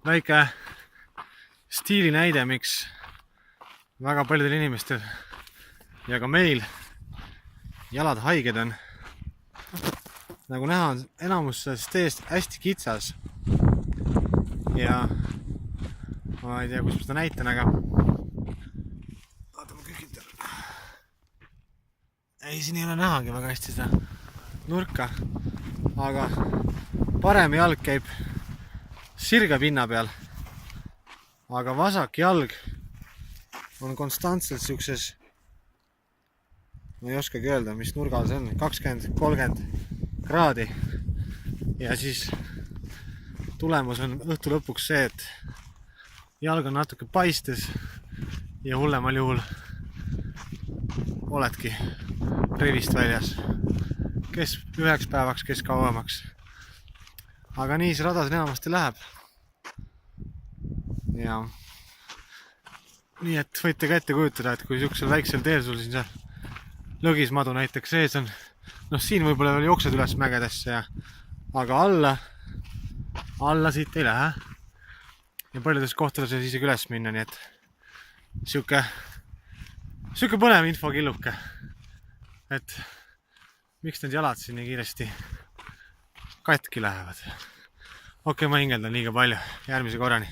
väike stiilinäide, miks väga paljudel inimestel ja ka meil jalad haiged on. Nagu näha on enamus sellest teest hästi kitsas ja ma ei tea, kus ma seda näitan, aga vaatame kükitel. Ei, siin ei ole nähagi väga hästi seda nurka, aga parem jalg käib sirge pinna peal, aga vasak jalg on konstantselt siukses, ma ei oskagi öelda, mis nurgal see on, 20-30 kraadi. Ja siis tulemus on õhtu lõpuks see, et jalg on natuke paistes ja hullemal juhul oledki rivist väljas. Kes 1 päevaks, kes kauemaks. Aga nii see radas enamasti läheb. Ja nii et võite ka ette kujutada, et kui siuksel väiksel teel sul siin see lõgismadu näiteks sees on, noh siin võib-olla veel jooksed üles mägedesse, aga alla siit ei lähe. Ja paljudes kohtades saab isegi üles minna, nii et siuke põnev infokilluke, et miks need jalad siin nii kiiresti katki lähevad. Okei, ma hingeldan liiga palju. Järgmise korrani.